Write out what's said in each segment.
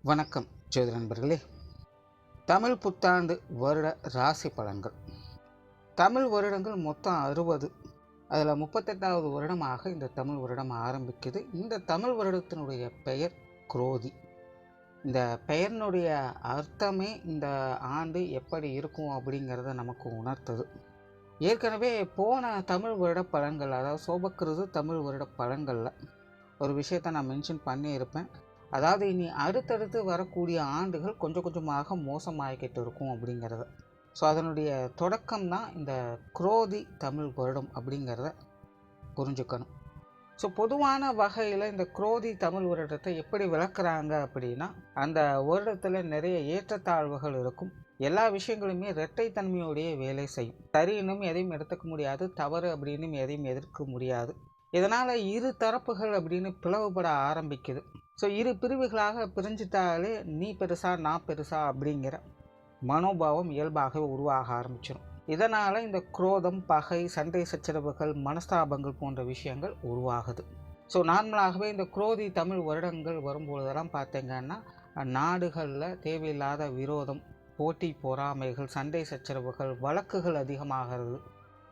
வணக்கம் ஜோதி நண்பர்களே. தமிழ் புத்தாண்டு வருட ராசி பலன்கள். தமிழ் வருடங்கள் மொத்தம் 60. அதில் 38வது வருடமாக இந்த தமிழ் வருடம் ஆரம்பிக்குது. இந்த தமிழ் வருடத்தினுடைய பெயர் குரோதி. இந்த பெயரினுடைய அர்த்தமே இந்த ஆண்டு எப்படி இருக்கும் அப்படிங்கிறத நமக்கு உணர்த்துது. ஏற்கனவே போன தமிழ் வருட பலன்கள், அதாவது சோபக்கிருது தமிழ் வருட பலன்களில் ஒரு விஷயத்தை நான் மென்ஷன் பண்ணியிருப்பேன். அதாவது இனி அடுத்தடுத்து வரக்கூடிய ஆண்டுகள் கொஞ்சம் கொஞ்சமாக மோசமாகிக்கிட்டு இருக்கும் அப்படிங்கிறத. ஸோ அதனுடைய தொடக்கம் தான் இந்த குரோதி தமிழ் வருடம் அப்படிங்கிறத புரிஞ்சுக்கணும். ஸோ பொதுவான வகையில் இந்த குரோதி தமிழ் வருடத்தை எப்படி விளக்குறாங்க அப்படின்னா, அந்த வருடத்தில் நிறைய ஏற்றத்தாழ்வுகள் இருக்கும். எல்லா விஷயங்களுமே இரட்டைத்தன்மையோடைய வேலை செய்யும். சரின்னும் எதையும் எடுத்துக்க முடியாது, தவறு அப்படின்னு எதையும் எதிர்க்க முடியாது. இதனால் இரு தரப்புகள் அப்படின்னு பிளவுபட ஆரம்பிக்குது. ஸோ இரு பிரிவுகளாக பிரிஞ்சிட்டாலே நீ பெருசா நான் பெருசா அப்படிங்கிற மனோபாவம் இயல்பாகவே உருவாக ஆரம்பிச்சிடும். இதனால் இந்த குரோதம், பகை, சண்டை சச்சரவுகள், மனஸ்தாபங்கள் போன்ற விஷயங்கள் உருவாகுது. ஸோ நார்மலாகவே இந்த குரோதி தமிழ் வருடங்கள் வரும்பொழுதெல்லாம் பார்த்தீங்கன்னா நாடுகளில் தேவையில்லாத விரோதம், போட்டி பொறாமைகள், சண்டை சச்சரவுகள், வழக்குகள் அதிகமாகிறது.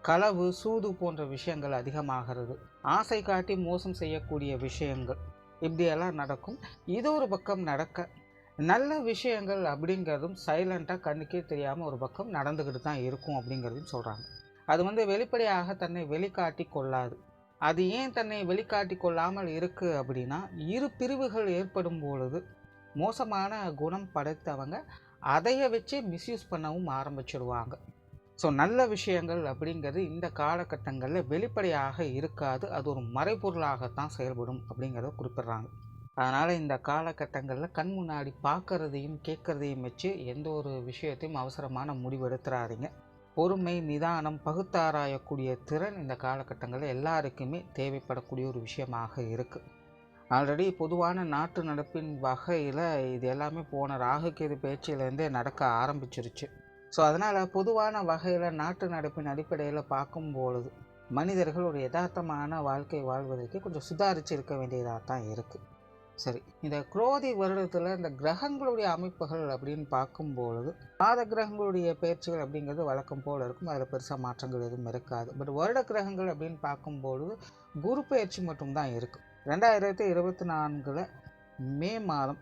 களவு, சூது போன்ற விஷயங்கள் அதிகமாகிறது. ஆசை காட்டி மோசம் செய்யக்கூடிய விஷயங்கள் இப்படியெல்லாம் நடக்கும். இது ஒரு பக்கம் நடக்க, நல்ல விஷயங்கள் அப்படிங்கிறதும் சைலண்ட்டாக கண்ணுக்கே தெரியாமல் ஒரு பக்கம் நடந்துக்கிட்டு தான் இருக்கும் அப்படிங்கிறதையும் சொல்கிறாங்க. அது வெளிப்படையாக தன்னை வெளிக்காட்டி கொள்ளாது. அது ஏன் தன்னை வெளிக்காட்டி கொள்ளாமல் இருக்குது அப்படின்னா, இரு பிரிவுகள் ஏற்படும் பொழுது மோசமான குணம் படைத்தவங்க அதைய வச்சு மிஸ்யூஸ் பண்ணவும் ஆரம்பிச்சிடுவாங்க. ஸோ நல்ல விஷயங்கள் அப்படிங்கிறது இந்த காலகட்டங்களில் வெளிப்படையாக இருக்காது. அது ஒரு மறைபொருளாகத்தான் செயல்படும் அப்படிங்கிறத குறிப்பிட்றாங்க. அதனால் இந்த காலகட்டங்களில் கண் முன்னாடி பார்க்குறதையும் கேட்குறதையும் வச்சு எந்த ஒரு விஷயத்தையும் அவசரமான முடிவெடுத்துறாதீங்க. பொறுமை, நிதானம், பகுத்தாராயக்கூடிய திறன் இந்த காலகட்டங்களில் எல்லாருக்குமே தேவைப்படக்கூடிய ஒரு விஷயமாக இருக்குது. ஆல்ரெடி பொதுவான நாட்டு நடப்பின் வகையில் இது எல்லாமே போன ராகுகேது பேச்சிலேருந்தே நடக்க ஆரம்பிச்சிருச்சு. ஸோ அதனால் பொதுவான வகையில் நாட்டு நடப்பின் அடிப்படையில் பார்க்கும்பொழுது மனிதர்கள் ஒரு யதார்த்தமான வாழ்க்கை வாழ்வதற்கு கொஞ்சம் சுதாரித்து இருக்க வேண்டியதாக தான் இருக்குது. சரி, இந்த குரோதி வருடத்தில் இந்த கிரகங்களுடைய அமைப்புகள் அப்படின்னு பார்க்கும்பொழுது மாத கிரகங்களுடைய பயிற்சிகள் அப்படிங்கிறது வழக்கம் போல் இருக்கும். அதில் பெருசாக மாற்றங்கள் எதுவும் இருக்காது. பட் வருட கிரகங்கள் அப்படின்னு பார்க்கும்பொழுது குரு பயிற்சி மட்டும்தான் இருக்குது. 2024 மே மாதம்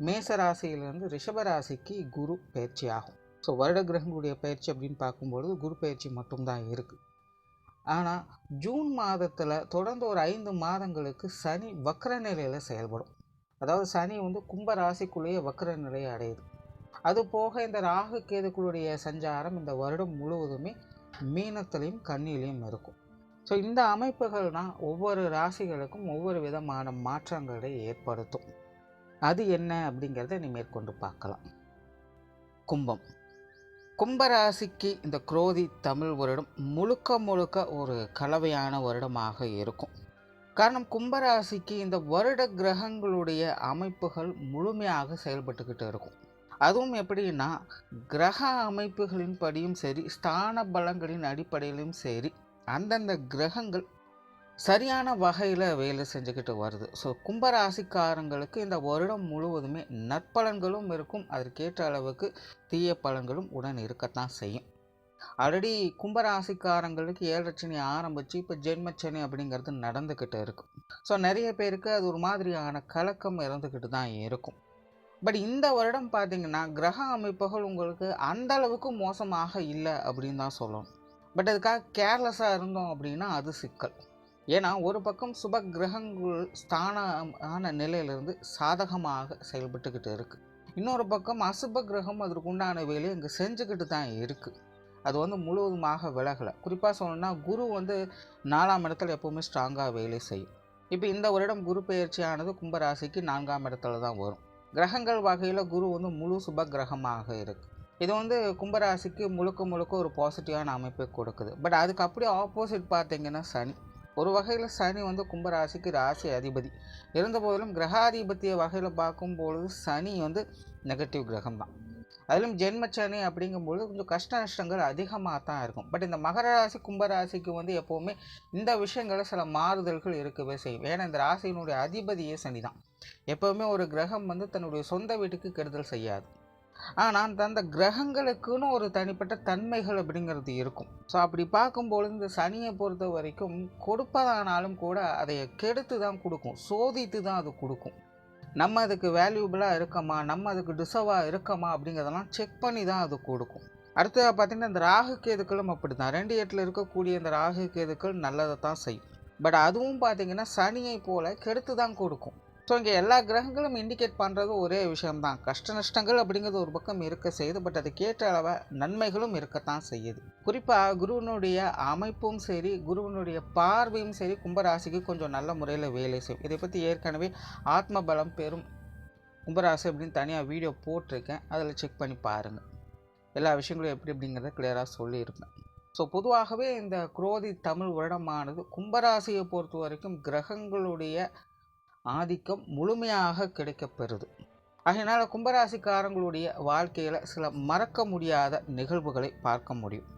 மேசராசியிலிருந்து ரிஷபராசிக்கு குரு பயிற்சி ஆகும். ஸோ வருட கிரகங்களுடைய பயிற்சி அப்படின்னு பார்க்கும்பொழுது குரு பயிற்சி மட்டும்தான் இருக்குது. ஆனால் ஜூன் மாதத்தில் தொடர்ந்து ஒரு 5 மாதங்களுக்கு சனி வக்ர நிலையில் செயல்படும். அதாவது சனி கும்ப ராசிக்குள்ளேயே வக்ர நிலையை அடையுது. அது போக இந்த ராகு கேதுக்களுடைய சஞ்சாரம் இந்த வருடம் முழுவதுமே மீனத்திலையும் கன்னியிலையும் இருக்கும். ஸோ இந்த அமைப்புகள் தான் ஒவ்வொரு ராசிகளுக்கும் ஒவ்வொரு விதமான மாற்றங்களை ஏற்படுத்தும். அது என்ன அப்படிங்கிறத நீ மேற்கொண்டு பார்க்கலாம். கும்பம். கும்பராசிக்கு இந்த குரோதி தமிழ் வருடம் முழுக்க ஒரு கலவையான வருடமாக இருக்கும். காரணம், கும்பராசிக்கு இந்த வருட கிரகங்களுடைய அமைப்புகள் முழுமையாக செயல்பட்டுக்கிட்டு இருக்கும். அதுவும் எப்படின்னா, கிரக அமைப்புகளின் படியும் சரி, ஸ்தான பலங்களின் அடிப்படையிலும் சரி, அந்தந்த கிரகங்கள் சரியான வகையில் வேலை செஞ்சுக்கிட்டு வருது. ஸோ கும்பராசிக்காரங்களுக்கு இந்த வருடம் முழுவதுமே நற்பலன்களும் இருக்கும், அதற்கேற்ற அளவுக்கு தீய பலன்களும் உடன் இருக்கத்தான் செய்யும். ஆல்ரெடி கும்பராசிக்காரங்களுக்கு 7 சனி ஆரம்பித்து இப்போ ஜென்மச்சனி அப்படிங்கிறது நடந்துக்கிட்டு இருக்கும். ஸோ நிறைய பேருக்கு அது ஒரு மாதிரியான கலக்கம் இருந்துக்கிட்டு தான் இருக்கும். பட் இந்த வருடம் பார்த்திங்கன்னா கிரக அமைப்புகள் உங்களுக்கு அந்த அளவுக்கு மோசமாக இல்லை அப்படின்னு தான் சொல்லணும். பட் அதுக்காக கேர்லெஸ்ஸாக இருந்தோம் அப்படின்னா அது சிக்கல். ஏன்னா ஒரு பக்கம் சுப கிரகங்கள் ஸ்தானமான நிலையிலிருந்து சாதகமாக செயல்பட்டுக்கிட்டு இருக்குது. இன்னொரு பக்கம் அசுப கிரகம் அதற்கு உண்டான வேலையை இங்கே செஞ்சுக்கிட்டு தான் இருக்குது. அது முழுவதுமாக விலகலை. குறிப்பாக சொல்லணும்னா குரு 4ஆம் இடத்துல எப்போவுமே ஸ்ட்ராங்காக வேலை செய்யும். இப்போ இந்த வருடம் குரு பயிற்சியானது கும்பராசிக்கு 4ஆம் இடத்துல தான் வரும். கிரகங்கள் வகையில் குரு முழு சுப கிரகமாக இருக்குது. இது கும்பராசிக்கு முழுக்க ஒரு பாசிட்டிவான அமைப்பை கொடுக்குது. பட் அதுக்கு அப்படியே ஆப்போசிட் பார்த்திங்கன்னா சனி. ஒரு வகையில் சனி கும்பராசிக்கு ராசி அதிபதி இருந்த போதிலும் கிரகாதிபத்திய வகையில் பார்க்கும்பொழுது சனி நெகட்டிவ் கிரகம் தான். அதிலும் ஜென்மச்சனி அப்படிங்கும்போது கொஞ்சம் கஷ்ட நஷ்டங்கள் அதிகமாக தான் இருக்கும். பட் இந்த மகர ராசி கும்பராசிக்கு வந்து எப்போவுமே இந்த விஷயங்களில் சில மாறுதல்கள் இருக்கவே செய்யும். ஏன்னா இந்த ராசியினுடைய அதிபதியே சனி தான். எப்போவுமே ஒரு கிரகம் வந்து தன்னுடைய சொந்த வீட்டுக்கு கெடுதல் செய்யாது. ஆனால் அந்த கிரகங்களுக்குன்னு ஒரு தனிப்பட்ட தன்மைகள் அப்படிங்கிறது இருக்கும். ஸோ அப்படி பார்க்கும்பொழுது இந்த சனியை பொறுத்த வரைக்கும் கொடுப்பதானாலும் கூட அதை கெடுத்து தான் கொடுக்கும், சோதித்து தான் அது கொடுக்கும். நம்ம அதுக்கு வேல்யூபிளாக இருக்கமா, நம்ம அதுக்கு டிசர்வாக இருக்கமா அப்படிங்கிறதெல்லாம் செக் பண்ணி தான் அது கொடுக்கும். அடுத்ததாக பார்த்திங்கன்னா இந்த ராகு கேதுக்களும் அப்படி தான். 2-8 இருக்கக்கூடிய இந்த ராகு கேதுக்கள் நல்லதை தான் செய்யும். பட் அதுவும் பார்த்திங்கன்னா சனியை போல் கெடுத்து தான் கொடுக்கும். ஸோ இங்கே எல்லா கிரகங்களும் இண்டிகேட் பண்ணுறது ஒரே விஷயம்தான். கஷ்ட நஷ்டங்கள் அப்படிங்கிறது ஒரு பக்கம் இருக்க செய்யுது. பட் அதுக்கேற்ற அளவு நன்மைகளும் இருக்கத்தான் செய்யுது. குறிப்பாக குருவினுடைய அமைப்பும் சரி, குருவினுடைய பார்வையும் சரி கும்பராசிக்கு கொஞ்சம் நல்ல முறையில் வேலை செய்யும். இதை பற்றி ஏற்கனவே ஆத்ம பலம் பெறும் கும்பராசி அப்படின்னு தனியாக வீடியோ போட்டிருக்கேன். அதில் செக் பண்ணி பாருங்கள். எல்லா விஷயங்களும் எப்படி அப்படிங்கிறத கிளியராக சொல்லியிருப்பேன். ஸோ பொதுவாகவே இந்த குரோதி தமிழ் வருடமானது கும்பராசியை பொறுத்த வரைக்கும் கிரகங்களுடைய ஆதிக்கம் முழுமையாக கிடைக்கப்பெறுது. அதனால் கும்பராசிக்காரங்களுடைய வாழ்க்கையில் சில மறக்க முடியாத நிகழ்வுகளை பார்க்க முடியும்.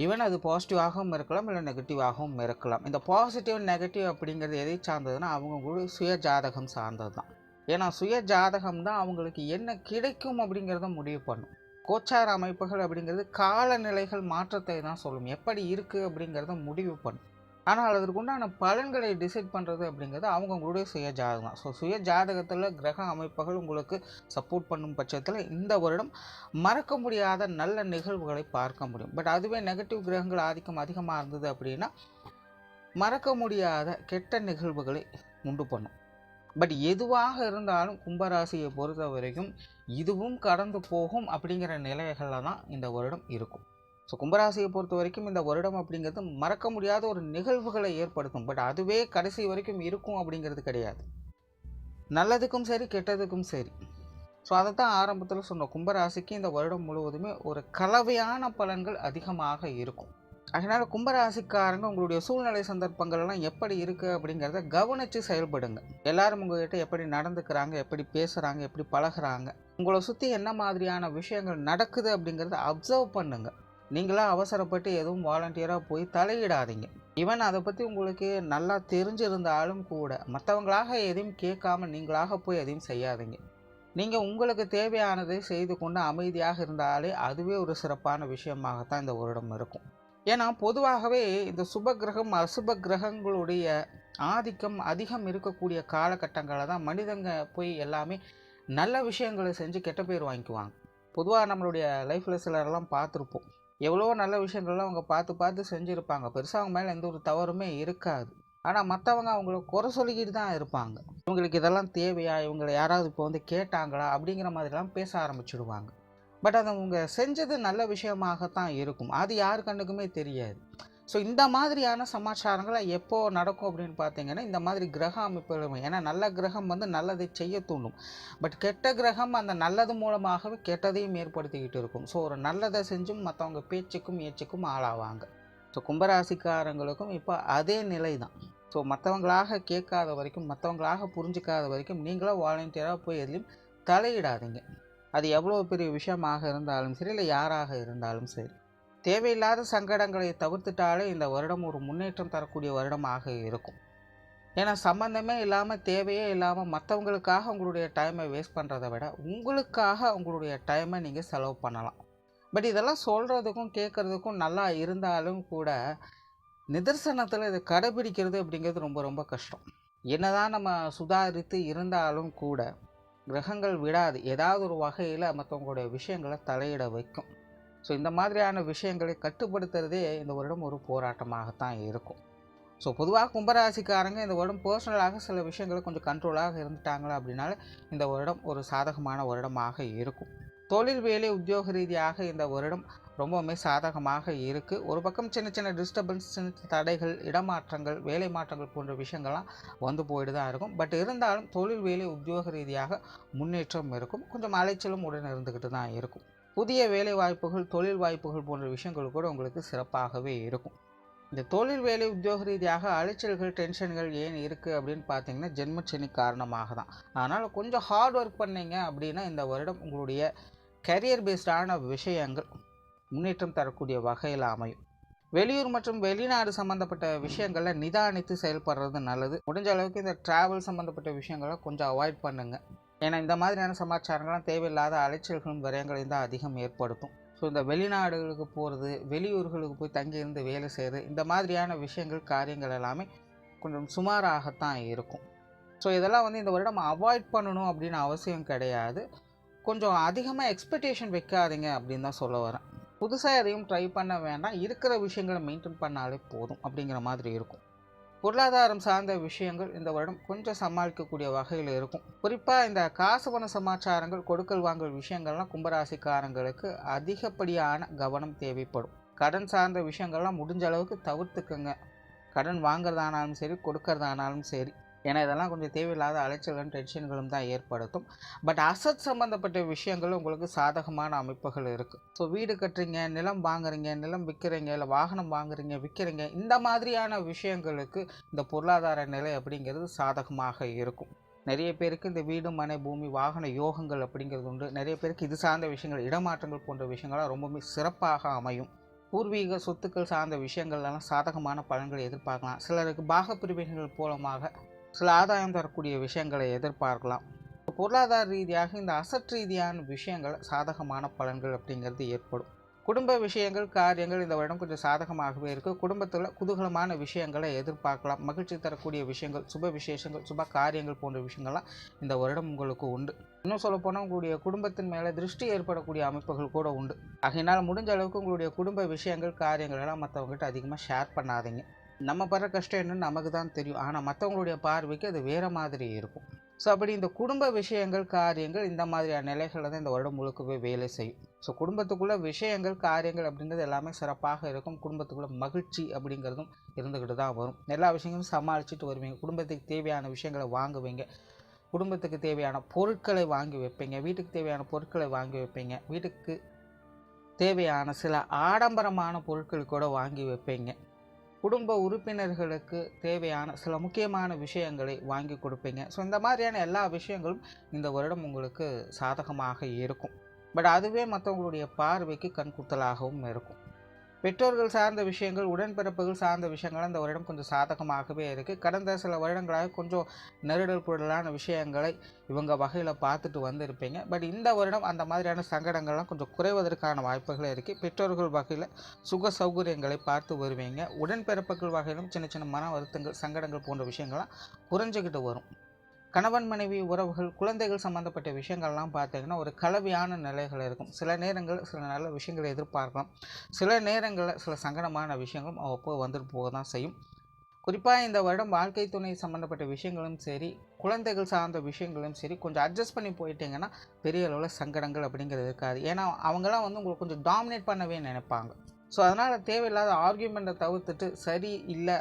ஈவன் அது பாசிட்டிவாகவும் இருக்கலாம், இல்லை நெகட்டிவாகவும் இருக்கலாம். இந்த பாசிட்டிவ் நெகட்டிவ் அப்படிங்கிறது எதை சார்ந்ததுன்னா அவங்களுடைய சுய ஜாதகம் சார்ந்தது தான். ஏன்னா சுய ஜாதகம் தான் அவங்களுக்கு என்ன கிடைக்கும் அப்படிங்கிறத முடிவு பண்ணும். கோச்சார அமைப்புகள் அப்படிங்கிறது காலநிலைகள் மாற்றத்தை தான் சொல்லும், எப்படி இருக்குது அப்படிங்கிறத முடிவு பண்ணும். ஆனால் அதற்கு உண்டான பலன்களை டிசைட் பண்ணுறது அப்படிங்கிறது அவங்களுடைய சுய ஜாதகம் தான். ஸோ சுய ஜாதகத்தில் கிரக அமைப்புகள் உங்களுக்கு சப்போர்ட் பண்ணும் பட்சத்தில் இந்த வருடம் மறக்க முடியாத நல்ல நிகழ்வுகளை பார்க்க முடியும். பட் அதுவே நெகட்டிவ் கிரகங்கள் ஆதிக்கம் அதிகமாக இருந்தது அப்படின்னா மறக்க முடியாத கெட்ட நிகழ்வுகளை உண்டு பண்ணும். பட் எதுவாக இருந்தாலும் கும்பராசியை பொறுத்த வரைக்கும் இதுவும் கடந்து போகும் அப்படிங்கிற நிலைகளில் தான் இந்த வருடம் இருக்கும். ஸோ கும்பராசியை பொறுத்த வரைக்கும் இந்த வருடம் அப்படிங்கிறது மறக்க முடியாத ஒரு நிகழ்வுகளை ஏற்படுத்தும். பட் அதுவே கடைசி வரைக்கும் இருக்கும் அப்படிங்கிறது கிடையாது. நல்லதுக்கும் சரி, கெட்டதுக்கும் சரி. ஸோ அதை தான் ஆரம்பத்தில் சொன்னோம். கும்பராசிக்கு இந்த வருடம் முழுவதுமே ஒரு கலவையான பலன்கள் அதிகமாக இருக்கும். அதனால் கும்பராசிக்காரங்க உங்களுடைய சூழ்நிலை சந்தர்ப்பங்கள்லாம் எப்படி இருக்குது அப்படிங்கிறத கவனித்து செயல்படுங்க. எல்லாரும் உங்கள்கிட்ட எப்படி நடந்துக்கிறாங்க, எப்படி பேசுகிறாங்க, எப்படி பழகிறாங்க, உங்களை சுற்றி என்ன மாதிரியான விஷயங்கள் நடக்குது அப்படிங்கிறத அப்சர்வ் பண்ணுங்க. நீங்களாக அவசரப்பட்டு எதுவும் வாலண்டியராக போய் தலையிடாதீங்க. ஈவன் அதை பற்றி உங்களுக்கு நல்லா தெரிஞ்சிருந்தாலும் கூட மற்றவங்களாக எதையும் கேட்காம நீங்களாக போய் எதையும் செய்யாதீங்க. நீங்கள் உங்களுக்கு தேவையானதை செய்து கொண்டு அமைதியாக இருந்தாலே அதுவே ஒரு சிறப்பான விஷயமாகத்தான் இந்த வருடம் இருக்கும். ஏன்னா பொதுவாகவே இந்த சுப கிரகம் அசுப கிரகங்களுடைய ஆதிக்கம் அதிகம் இருக்கக்கூடிய காலகட்டங்களில் தான் மனிதங்க போய் எல்லாமே நல்ல விஷயங்களை செஞ்சு கெட்ட பேர் வாங்கிக்குவாங்க. பொதுவாக நம்மளுடைய லைஃப்பில் சிலரெல்லாம் பார்த்துருப்போம். எவ்வளோ நல்ல விஷயங்கள்லாம் அவங்க பார்த்து செஞ்சுருப்பாங்க. பெருசாக அவங்க மேலே எந்த ஒரு தவறுமே இருக்காது. ஆனால் மற்றவங்க அவங்கள குறை சொல்லிக்கிட்டு தான் இருப்பாங்க. இவங்களுக்கு இதெல்லாம் தேவையா, இவங்களை யாராவது இப்போ வந்து கேட்டாங்களா அப்படிங்கிற மாதிரிலாம் பேச ஆரம்பிச்சிடுவாங்க. பட் அதை அவங்க செஞ்சது நல்ல விஷயமாகத்தான் இருக்கும். அது யார் கண்ணுக்குமே தெரியாது. ஸோ இந்த மாதிரியான சமாச்சாரங்களை எப்போ நடக்கும் அப்படின்னு பார்த்தீங்கன்னா இந்த மாதிரி கிரக அமைப்புகளும். ஏன்னா நல்ல கிரகம் வந்து நல்லதை செய்ய தூண்டும். பட் கெட்ட கிரகம் அந்த நல்லது மூலமாகவே கெட்டதையும் ஏற்படுத்திக்கிட்டு இருக்கும். ஸோ ஒரு நல்லதை செஞ்சும் மற்றவங்க பேச்சுக்கும் ஏச்சுக்கும் ஆளாவாங்க. ஸோ கும்பராசிக்காரங்களுக்கும் இப்போ அதே நிலை தான். ஸோ மற்றவங்களாக கேட்காத வரைக்கும், மற்றவங்களாக புரிஞ்சிக்காத வரைக்கும் நீங்களும் வாலண்டியராக போய் எதுலையும் தலையிடாதீங்க. அது எவ்வளோ பெரிய விஷயமாக இருந்தாலும் சரி, இல்லை யாராக இருந்தாலும் சரி. தேவையில்லாத சங்கடங்களை தவிர்த்துட்டாலே இந்த வருடம் ஒரு முன்னேற்றம் தரக்கூடிய வருடமாக இருக்கும். ஏன்னா சம்மந்தமே இல்லாமல், தேவையே இல்லாமல் மற்றவங்களுக்காக உங்களுடைய டைமை வேஸ்ட் பண்ணுறதை விட உங்களுக்காக உங்களுடைய டைமை நீங்கள் செலவு பண்ணலாம். பட் இதெல்லாம் சொல்கிறதுக்கும் கேட்குறதுக்கும் நல்லா இருந்தாலும் கூட நிதர்சனத்தில் இதை கடைபிடிக்கிறது அப்படிங்கிறது ரொம்ப ரொம்ப கஷ்டம். என்னதான் நம்ம சுதாரித்து இருந்தாலும் கூட கிரகங்கள் விடாது, ஏதாவது ஒரு வகையில் மற்றவங்களுடைய விஷயங்களை தலையிட வைக்கும். ஸோ இந்த மாதிரியான விஷயங்களை கட்டுப்படுத்துறதே இந்த வருடம் ஒரு போராட்டமாகத்தான் இருக்கும். ஸோ பொதுவாக கும்பராசிக்காரங்க இந்த வருடம் பர்சனலாக சில விஷயங்களை கொஞ்சம் கண்ட்ரோலாக இருந்துட்டாங்களா அப்படின்னால இந்த வருடம் ஒரு சாதகமான வருடமாக இருக்கும். தொழில் வேலை உத்தியோக ரீதியாக இந்த வருடம் ரொம்பவுமே சாதகமாக இருக்குது. ஒரு பக்கம் சின்ன சின்ன டிஸ்டர்பன்ஸ், சின்ன தடைகள், இடமாற்றங்கள், வேலை மாற்றங்கள் போன்ற விஷயங்கள்லாம் வந்து போயிட்டு தான் இருக்கும். பட் இருந்தாலும் தொழில் வேலை உத்தியோக ரீதியாக முன்னேற்றம் இருக்கும். கொஞ்சம் அலைச்சலும் உடன் இருந்துக்கிட்டு தான் இருக்கும். புதிய வேலை வாய்ப்புகள், தொழில் வாய்ப்புகள் போன்ற விஷயங்கள் கூட உங்களுக்கு சிறப்பாகவே இருக்கும். இந்த தொழில் வேலை உத்தியோக ரீதியாக அலைச்சல்கள், டென்ஷன்கள் ஏன் இருக்குது அப்படின்னு பார்த்தீங்கன்னா ஜென்மச்சனி காரணமாக தான். அதனால் கொஞ்சம் ஹார்ட் ஒர்க் பண்ணிங்க அப்படின்னா இந்த வருடம் உங்களுடைய கரியர் பேஸ்டான விஷயங்கள் முன்னேற்றம் தரக்கூடிய வகையில் அமையும். வெளியூர் மற்றும் வெளிநாடு சம்மந்தப்பட்ட விஷயங்களில் நிதானித்து செயல்படுறது நல்லது. முடிஞ்ச அளவுக்கு இந்த ட்ராவல் சம்மந்தப்பட்ட விஷயங்களை கொஞ்சம் அவாய்ட் பண்ணுங்கள். ஏன்னா இந்த மாதிரியான சமாச்சாரங்கள்லாம் தேவையில்லாத அலைச்சல்களும் விரயங்களையும் தான் அதிகம் ஏற்படுத்தும். ஸோ இந்த வெளிநாடுகளுக்கு போகிறது, வெளியூர்களுக்கு போய் தங்கியிருந்து வேலை செய்கிறது, இந்த மாதிரியான விஷயங்கள் காரியங்கள் எல்லாமே கொஞ்சம் சுமாராகத்தான் இருக்கும். ஸோ இதெல்லாம் இந்த வருடம் அவாய்ட் பண்ணணும் அப்படின்னு அவசியம் கிடையாது. கொஞ்சம் அதிகமாக எக்ஸ்பெக்டேஷன் வைக்காதீங்க அப்படின்னு தான் சொல்ல வரேன். புதுசாக எதையும் ட்ரை பண்ண வேண்டாம், இருக்கிற விஷயங்களை மெயின்டைன் பண்ணாலே போதும் அப்படிங்கிற மாதிரி இருக்கும். பொருளாதாரம் சார்ந்த விஷயங்கள் இந்த வருடம் கொஞ்சம் சமாளிக்கக்கூடிய வகையில் இருக்கும். குறிப்பாக இந்த காசு பண சமாச்சாரங்கள், கொடுக்கல் வாங்கல் விஷயங்கள்லாம் கும்பராசிக்காரங்களுக்கு அதிகப்படியான கவனம் தேவைப்படும். கடன் சார்ந்த விஷயங்கள்லாம் முடிஞ்ச அளவுக்கு தவிர்த்துக்குங்க. கடன் வாங்குறதானாலும் சரி, கொடுக்கறதானாலும் சரி. ஏன்னா இதெல்லாம் கொஞ்சம் தேவையில்லாத அலைச்சல்களும் டென்ஷன்களும் தான் ஏற்படுத்தும். பட் அசட் சம்மந்தப்பட்ட விஷயங்கள் உங்களுக்கு சாதகமான அமைப்புகள் இருக்குது. ஸோ வீடு கட்டுறீங்க, நிலம் வாங்குறீங்க, நிலம் விற்கிறீங்க, இல்லை வாகனம் வாங்குறீங்க, விற்கிறீங்க, இந்த மாதிரியான விஷயங்களுக்கு இந்த பொருளாதார நிலை அப்படிங்கிறது சாதகமாக இருக்கும். நிறைய பேருக்கு இந்த வீடு, மனை, பூமி, வாகன யோகங்கள் அப்படிங்கிறது உண்டு. நிறைய பேருக்கு இது சார்ந்த விஷயங்கள், இடமாற்றங்கள் போன்ற விஷயங்கள்லாம் ரொம்பவே சிறப்பாக அமையும். பூர்வீக சொத்துக்கள் சார்ந்த விஷயங்கள்லாம் சாதகமான பலன்களை எதிர்பார்க்கலாம். சிலருக்கு பாகப்பிரிவினைகள் மூலமாக சில ஆதாயம் தரக்கூடிய விஷயங்களை எதிர்பார்க்கலாம். பொருளாதார ரீதியாக இந்த அசட் ரீதியான விஷயங்கள் சாதகமான பலன்கள் அப்படிங்கிறது ஏற்படும். குடும்ப விஷயங்கள், காரியங்கள் இந்த வருடம் கொஞ்சம் சாதகமாகவே இருக்குது. குடும்பத்தில் குதூகலமான விஷயங்களை எதிர்பார்க்கலாம். மகிழ்ச்சி தரக்கூடிய விஷயங்கள், சுப விசேஷங்கள், சுப காரியங்கள் போன்ற விஷயங்கள்லாம் இந்த வருடம் உங்களுக்கு உண்டு. இன்னும் சொல்லப்போனால் உங்களுடைய குடும்பத்தின் மேலே திருஷ்டி ஏற்படக்கூடிய அமைப்புகள் கூட உண்டு. ஆகையினால் முடிஞ்ச அளவுக்கு உங்களுடைய குடும்ப விஷயங்கள், காரியங்கள் எல்லாம் மற்றவங்ககிட்ட அதிகமாக ஷேர் பண்ணாதீங்க. நம்ம படுற கஷ்டம் என்னன்னு நமக்கு தான் தெரியும். ஆனால் மற்றவங்களுடைய பார்வைக்கு அது வேறு மாதிரி இருக்கும். ஸோ அப்படி இந்த குடும்ப விஷயங்கள், காரியங்கள் இந்த மாதிரியான நிலைகளில் தான் இந்த வருடம் முழுக்கவே வேலை செய்யும். ஸோ குடும்பத்துக்குள்ள விஷயங்கள், காரியங்கள் அப்படிங்கிறது எல்லாமே சிறப்பாக இருக்கும். குடும்பத்துக்குள்ள மகிழ்ச்சி அப்படிங்கிறதும் இருந்துக்கிட்டு தான் வரும். எல்லா விஷயங்களும் சமாளிச்சுட்டு வருவீங்க. குடும்பத்துக்கு தேவையான விஷயங்களை வாங்குவீங்க. குடும்பத்துக்கு தேவையான பொருட்களை வாங்கி வைப்பீங்க. வீட்டுக்கு தேவையான பொருட்களை வாங்கி வைப்பீங்க. வீட்டுக்கு தேவையான சில ஆடம்பரமான பொருட்கள் கூட வாங்கி வைப்பீங்க. குடும்ப உறுப்பினர்களுக்கு தேவையான சில முக்கியமான விஷயங்களை வாங்கி கொடுப்பீங்க. ஸோ இந்த மாதிரியான எல்லா விஷயங்களும் இந்த வருடம் உங்களுக்கு சாதகமாக இருக்கும். பட் அதுவே மற்றவங்களுடைய பார்வைக்கு கண்குத்தலாகவும் இருக்கும். பெற்றோர்கள் சார்ந்த விஷயங்கள், உடன்பிறப்புகள் சார்ந்த விஷயங்கள் இந்த வருடம் கொஞ்சம் சாதகமாகவே இருக்குது. கடந்த சில வருடங்களாக கொஞ்சம் நெருடல் பொருளான விஷயங்களை இவங்க வகையில் பார்த்துட்டு வந்திருப்பீங்க. பட் இந்த வருடம் அந்த மாதிரியான சங்கடங்கள்லாம் கொஞ்சம் குறைவதற்கான வாய்ப்புகள் இருக்குது. பெற்றோர்கள் வகையில் சுக சௌகரியங்களை பார்த்து வருவீங்க. உடன்பிறப்புகள் வகையிலும் சின்ன சின்ன மன வருத்தங்கள், சங்கடங்கள் போன்ற விஷயங்கள்லாம் குறைஞ்சிக்கிட்டு வரும். கணவன் மனைவி உறவுகள், குழந்தைகள் சம்மந்தப்பட்ட விஷயங்கள்லாம் பார்த்தீங்கன்னா ஒரு கலவையான நிலைகள் இருக்கும். சில நேரங்கள் சில நல்ல விஷயங்களை எதிர்பார்க்கலாம். சில நேரங்களில் சில சங்கடமான விஷயங்களும் அவ்வப்போது வந்துட்டு போக தான் செய்யும். குறிப்பாக இந்த வருடம் வாழ்க்கை துணை சம்மந்தப்பட்ட விஷயங்களும் சரி, குழந்தைகள் சார்ந்த விஷயங்களும் சரி, கொஞ்சம் அட்ஜஸ்ட் பண்ணி போயிட்டீங்கன்னா பெரிய அளவில் சங்கடங்கள் அப்படிங்கிறது இருக்காது. ஏன்னா அவங்களாம் உங்களுக்கு கொஞ்சம் டாமினேட் பண்ணவே நினைப்பாங்க. ஸோ அதனால் தேவையில்லாத ஆர்கியூமெண்ட்டை தவிர்த்துட்டு சரி, இல்லை,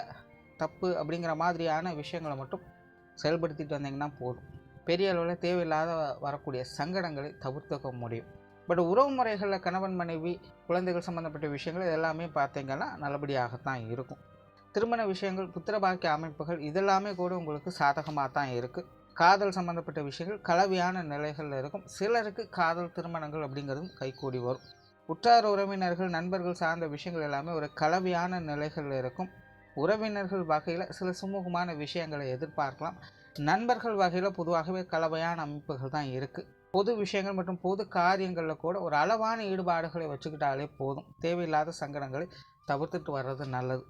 தப்பு அப்படிங்கிற மாதிரியான விஷயங்களை மட்டும் செயல்படுத்திட்டு வந்தீங்கன்னா போதும். பெரிய அளவில் தேவையில்லாத வரக்கூடிய சங்கடங்களை தவிர்த்துக்க முடியும். பட் உறவு முறைகளில் கணவன் மனைவி, குழந்தைகள் சம்மந்தப்பட்ட விஷயங்கள் இதெல்லாமே பார்த்தீங்கன்னா நல்லபடியாகத்தான் இருக்கும். திருமண விஷயங்கள், புத்திரபாக்கிய அமைப்புகள் இதெல்லாமே கூட உங்களுக்கு சாதகமாக தான் இருக்குது. காதல் சம்மந்தப்பட்ட விஷயங்கள் கலவையான நிலைகளில் இருக்கும். சிலருக்கு காதல் திருமணங்கள் அப்படிங்கிறதும் கைகூடி வரும். உற்றார் உறவினர்கள், நண்பர்கள் சார்ந்த விஷயங்கள் எல்லாமே ஒரு கலவையான நிலைகளில் இருக்கும். உறவினர்கள் வகையில் சில சுமூகமான விஷயங்களை எதிர்பார்க்கலாம். நண்பர்கள் வகையில் பொதுவாகவே கலவையான அமைப்புகள் தான் இருக்குது. பொது விஷயங்கள் மற்றும் பொது காரியங்களில் கூட ஒரு அளவான ஈடுபாடுகளை வச்சுக்கிட்டாலே போதும். தேவையில்லாத சங்கடங்களை தவிர்த்துட்டு வர்றது நல்லது.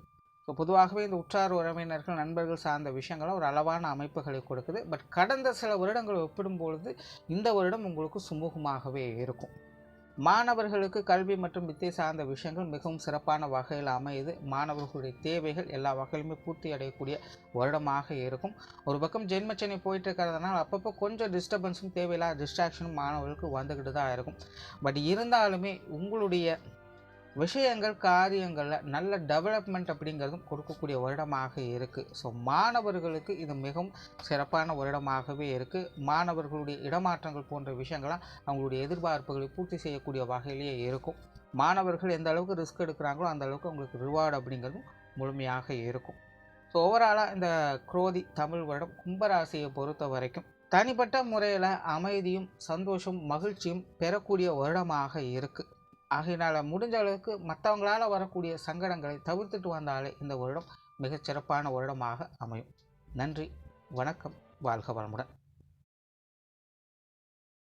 ஸோ பொதுவாகவே இந்த உற்றார் உறவினர்கள், நண்பர்கள் சார்ந்த விஷயங்களும் ஒரு அளவான அமைப்புகளை கொடுக்குது. பட் கடந்த சில வருடங்களை ஒப்பிடும்பொழுது இந்த வருடம் உங்களுக்கு சுமூகமாகவே இருக்கும். மாணவர்களுக்கு கல்வி மற்றும் வித்தை சார்ந்த விஷயங்கள் மிகவும் சிறப்பான வகையில் அமையுது. மாணவர்களுடைய தேவைகள் எல்லா வகையிலுமே பூர்த்தி அடையக்கூடிய வருடமாக இருக்கும். ஒரு பக்கம் ஜென்மச்சனை போயிட்டு இருக்கிறதுனால அப்பப்போ கொஞ்சம் டிஸ்டர்பன்ஸும் தேவையில்லாத டிஸ்ட்ராக்ஷனும் மாணவர்களுக்கு வந்துக்கிட்டு தான் இருக்கும். பட் இருந்தாலுமே உங்களுடைய விஷயங்கள், காரியங்களில் நல்ல டெவலப்மெண்ட் அப்படிங்கிறதும் கொடுக்கக்கூடிய வருடமாக இருக்குது. ஸோ மாணவர்களுக்கு இது மிகவும் சிறப்பான வருடமாகவே இருக்குது. மாணவர்களுடைய இடமாற்றங்கள் போன்ற விஷயங்கள்லாம் அவங்களுடைய எதிர்பார்ப்புகளை பூர்த்தி செய்யக்கூடிய வகையிலேயே இருக்கும். மாணவர்கள் எந்த அளவுக்கு ரிஸ்க் எடுக்கிறாங்களோ அந்த அளவுக்கு அவங்களுக்கு ரிவார்டு அப்படிங்கிறதும் முழுமையாக இருக்கும். ஸோ ஓவராலாக இந்த குரோதி தமிழ் வருடம் கும்பராசியை பொறுத்த வரைக்கும் தனிப்பட்ட முறையில் அமைதியும் சந்தோஷம் மகிழ்ச்சியும் பெறக்கூடிய வருடமாக இருக்குது. ஆகையினால் முடிஞ்ச அளவுக்கு மற்றவங்களால் வரக்கூடிய சங்கடங்களை தவிர்த்துட்டு வந்தாலே இந்த வருடம் மிகச்சிறப்பான வருடமாக அமையும். நன்றி, வணக்கம், வாழ்க வளமுடன்.